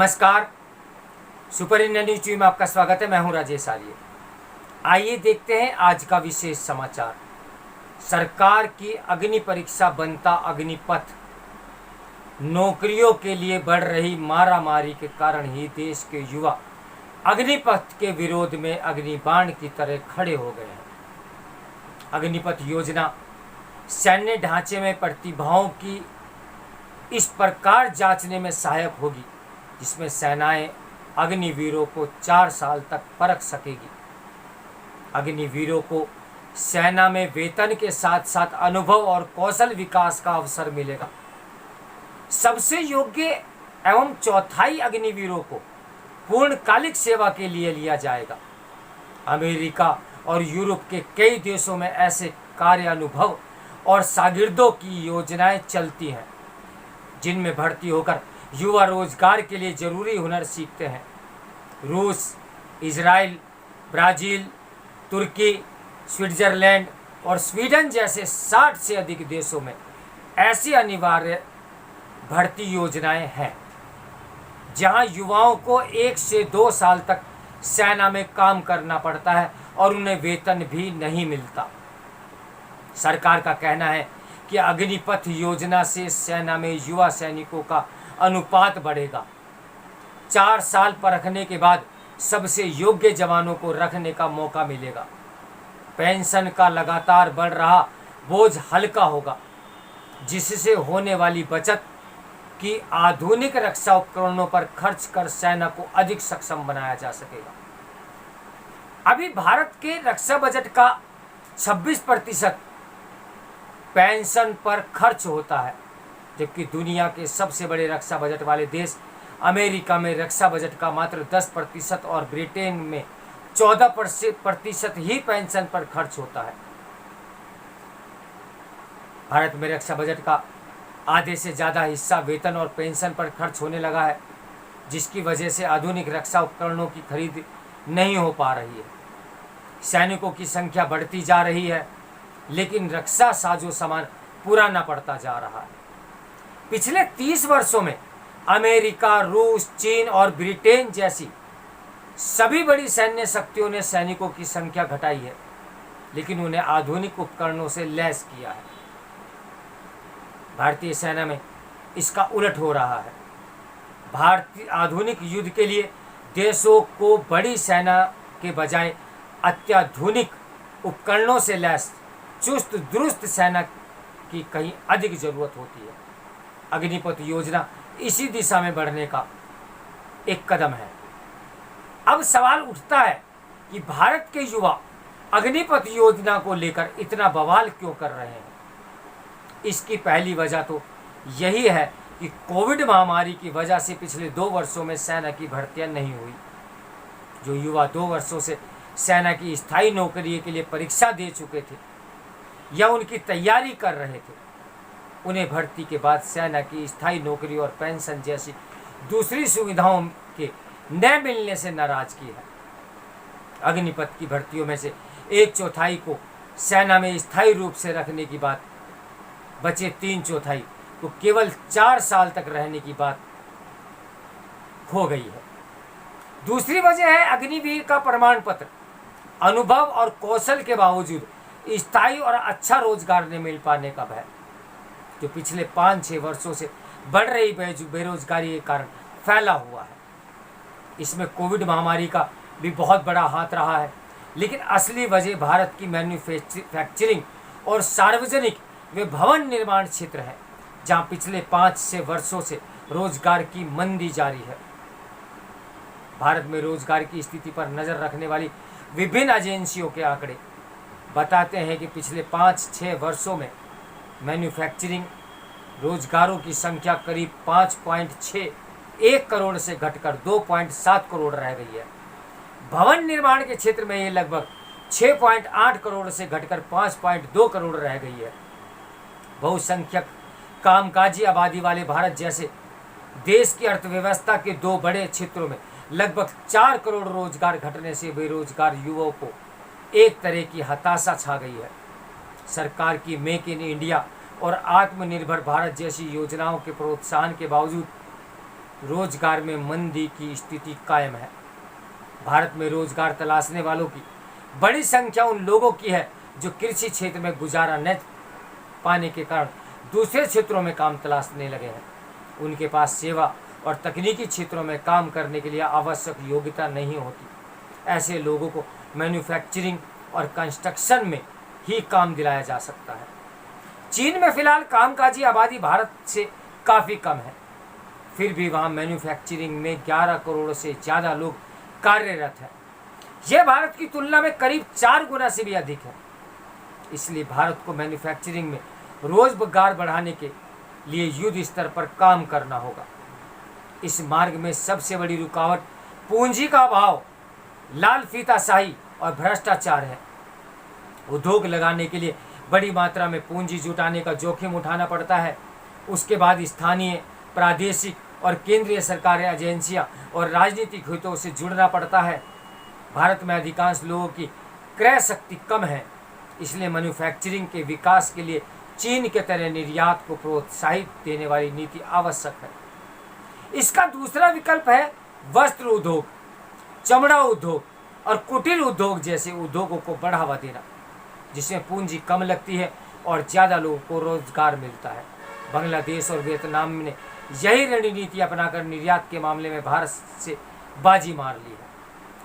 नमस्कार। Super India news TV में आपका स्वागत है। मैं हूं राजेश आर्य। आइए देखते हैं आज का विशेष समाचार। सरकार की अग्नि परीक्षा बनता अग्निपथ। नौकरियों के लिए बढ़ रही मारामारी के कारण ही देश के युवा अग्निपथ के विरोध में अग्निबाण की तरह खड़े हो गए हैं। अग्निपथ योजना सैन्य ढांचे में प्रतिभाओं की इस प्रकार जांचने में सहायक होगी जिसमें सेनाएं अग्निवीरों को 4 साल तक परख सकेगी। अग्निवीरों को सेना में वेतन के साथ साथ अनुभव और कौशल विकास का अवसर मिलेगा। सबसे योग्य एवं चौथाई अग्निवीरों को पूर्णकालिक सेवा के लिए लिया जाएगा। अमेरिका और यूरोप के कई देशों में ऐसे कार्य अनुभव और शागिर्दों की योजनाएं चलती हैं जिनमें भर्ती होकर युवा रोजगार के लिए जरूरी हुनर सीखते हैं। रूस, इजराइल, ब्राज़ील, तुर्की, स्विट्जरलैंड और स्वीडन जैसे 60 से अधिक देशों में ऐसी अनिवार्य भर्ती योजनाएं हैं जहां युवाओं को 1 से 2 साल तक सेना में काम करना पड़ता है और उन्हें वेतन भी नहीं मिलता। सरकार का कहना है कि अग्निपथ योजना से सेना में युवा सैनिकों का अनुपात बढ़ेगा। 4 साल परखने के बाद सबसे योग्य जवानों को रखने का मौका मिलेगा। पेंशन का लगातार बढ़ रहा बोझ हल्का होगा जिससे होने वाली बचत की आधुनिक रक्षा उपकरणों पर खर्च कर सेना को अधिक सक्षम बनाया जा सकेगा। अभी भारत के रक्षा बजट का 26% पेंशन पर खर्च होता है, जबकि दुनिया के सबसे बड़े रक्षा बजट वाले देश अमेरिका में रक्षा बजट का मात्र 10% और ब्रिटेन में 14% ही पेंशन पर खर्च होता है। भारत में रक्षा बजट का आधे से ज़्यादा हिस्सा वेतन और पेंशन पर खर्च होने लगा है, जिसकी वजह से आधुनिक रक्षा उपकरणों की खरीद नहीं हो पा रही है। सैनिकों की संख्या बढ़ती जा रही है, लेकिन रक्षा साजो सामान पुराना पड़ता जा रहा है। पिछले 30 वर्षों में अमेरिका, रूस, चीन और ब्रिटेन जैसी सभी बड़ी सैन्य शक्तियों ने सैनिकों की संख्या घटाई है, लेकिन उन्हें आधुनिक उपकरणों से लैस किया है। भारतीय सेना में इसका उलट हो रहा है। भारतीय आधुनिक युद्ध के लिए देशों को बड़ी सेना के बजाय अत्याधुनिक उपकरणों से लैस चुस्त दुरुस्त सेना की कहीं अधिक जरूरत होती है। अग्निपथ योजना इसी दिशा में बढ़ने का एक कदम है। अब सवाल उठता है कि भारत के युवा अग्निपथ योजना को लेकर इतना बवाल क्यों कर रहे हैं। इसकी पहली वजह तो यही है कि कोविड महामारी की वजह से पिछले 2 वर्षों में सेना की भर्तियां नहीं हुई। जो युवा 2 वर्षों से सेना की स्थायी नौकरी के लिए परीक्षा दे चुके थे या उनकी तैयारी कर रहे थे, उन्हें भर्ती के बाद सेना की स्थायी नौकरी और पेंशन जैसी दूसरी सुविधाओं के न मिलने से नाराजगी है। अग्निपथ की भर्तियों में से 1/4 को सेना में स्थायी रूप से रखने की बात, बचे 3/4 को केवल 4 साल तक रहने की बात हो गई है। दूसरी वजह है अग्निवीर का प्रमाण पत्र। अनुभव और कौशल के बावजूद स्थायी और अच्छा रोजगार न मिल पाने का भय, जो पिछले 5-6 वर्षों से बढ़ रही बेरोजगारी के कारण फैला हुआ है। इसमें कोविड महामारी का भी बहुत बड़ा हाथ रहा है, लेकिन असली वजह भारत की मैन्युफैक्चरिंग और सार्वजनिक व भवन निर्माण क्षेत्र है, जहां पिछले 5-6 वर्षों से रोजगार की मंदी जारी है। भारत में रोजगार की स्थिति पर नजर रखने वाली विभिन्न एजेंसियों के आंकड़े बताते हैं कि पिछले 5-6 वर्षों में मैन्युफैक्चरिंग रोजगारों की संख्या करीब 5.61 करोड़ से घटकर 2.7 करोड़ रह गई है। भवन निर्माण के क्षेत्र में ये लगभग 6.8 करोड़ से घटकर 5.2 करोड़ रह गई है। बहुसंख्यक कामकाजी आबादी वाले भारत जैसे देश की अर्थव्यवस्था के 2 बड़े क्षेत्रों में लगभग 4 करोड़ रोजगार घटने से बेरोजगार युवाओं को एक तरह की हताशा छा गई है। सरकार की मेक इन इंडिया और आत्मनिर्भर भारत जैसी योजनाओं के प्रोत्साहन के बावजूद रोजगार में मंदी की स्थिति कायम है। भारत में रोजगार तलाशने वालों की बड़ी संख्या उन लोगों की है जो कृषि क्षेत्र में गुजारा न पाने के कारण दूसरे क्षेत्रों में काम तलाशने लगे हैं। उनके पास सेवा और तकनीकी क्षेत्रों में काम करने के लिए आवश्यक योग्यता नहीं होती। ऐसे लोगों को मैन्युफैक्चरिंग और कंस्ट्रक्शन में ही काम दिलाया जा सकता है। चीन में फिलहाल कामकाजी आबादी भारत से काफ़ी कम है, फिर भी वहाँ मैन्युफैक्चरिंग में 11 करोड़ से ज़्यादा लोग कार्यरत हैं। यह भारत की तुलना में करीब 4 गुना से भी अधिक है। इसलिए भारत को मैन्युफैक्चरिंग में रोजगार बढ़ाने के लिए युद्ध स्तर पर काम करना होगा। इस मार्ग में सबसे बड़ी रुकावट पूंजी का अभाव, लाल फीताशाही और भ्रष्टाचार है। उद्योग लगाने के लिए बड़ी मात्रा में पूंजी जुटाने का जोखिम उठाना पड़ता है। उसके बाद स्थानीय, प्रादेशिक और केंद्रीय सरकारें, एजेंसियां और राजनीतिक हितों से जुड़ना पड़ता है। भारत में अधिकांश लोगों की क्रय शक्ति कम है, इसलिए मैन्युफैक्चरिंग के विकास के लिए चीन के तरह निर्यात को प्रोत्साहित देने वाली नीति आवश्यक है। इसका दूसरा विकल्प है वस्त्र उद्योग, चमड़ा उद्योग और कुटीर उद्योग जैसे उद्योगों को बढ़ावा देना, जिसमें पूंजी कम लगती है और ज़्यादा लोगों को रोजगार मिलता है। बांग्लादेश और वियतनाम ने यही रणनीति अपनाकर निर्यात के मामले में भारत से बाजी मार ली है।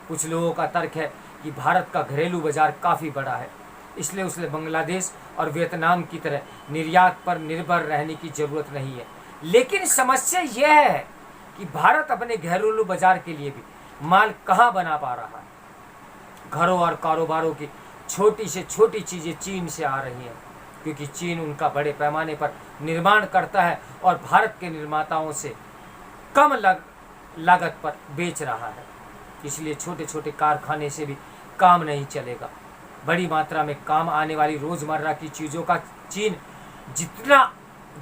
कुछ लोगों का तर्क है कि भारत का घरेलू बाजार काफ़ी बड़ा है, इसलिए उसे बांग्लादेश और वियतनाम की तरह निर्यात पर निर्भर रहने की ज़रूरत नहीं है। लेकिन समस्या यह है कि भारत अपने घरेलू बाजार के लिए भी माल कहाँ बना पा रहा है। घरों और कारोबारों की छोटी से छोटी चीज़ें चीन से आ रही हैं, क्योंकि चीन उनका बड़े पैमाने पर निर्माण करता है और भारत के निर्माताओं से कम लागत पर बेच रहा है। इसलिए छोटे छोटे कारखाने से भी काम नहीं चलेगा। बड़ी मात्रा में काम आने वाली रोज़मर्रा की चीज़ों का चीन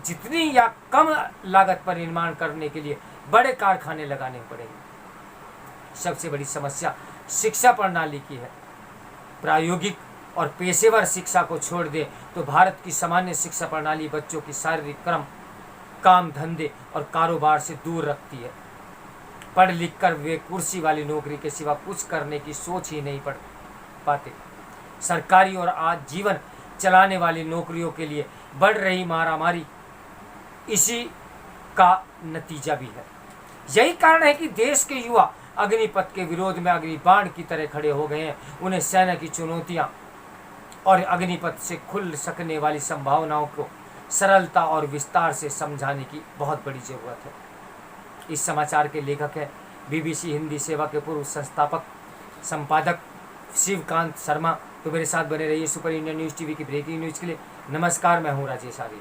जितनी या कम लागत पर निर्माण करने के लिए बड़े कारखाने लगाने पड़ेंगे। सबसे बड़ी समस्या शिक्षा प्रणाली की है। प्रायोगिक और पेशेवर शिक्षा को छोड़ दें तो भारत की सामान्य शिक्षा प्रणाली बच्चों की शारीरिक क्रम, काम धंधे और कारोबार से दूर रखती है। पढ़ लिख कर वे कुर्सी वाली नौकरी के सिवा कुछ करने की सोच ही नहीं पड़ पाते। सरकारी और आजीवन चलाने वाली नौकरियों के लिए बढ़ रही मारामारी इसी का नतीजा भी है। यही कारण है कि देश के युवा अग्निपथ के विरोध में अग्निबाण की तरह खड़े हो गए हैं। उन्हें सेना की चुनौतियां और अग्निपथ से खुल सकने वाली संभावनाओं को सरलता और विस्तार से समझाने की बहुत बड़ी ज़रूरत है। इस समाचार के लेखक हैं BBC हिंदी सेवा के पूर्व संस्थापक संपादक शिवकांत शर्मा। तो मेरे साथ बने रहिए सुपर इंडियन न्यूज़ TV की ब्रेकिंग न्यूज़ के लिए। नमस्कार, मैं हूँ राजेश आर्य।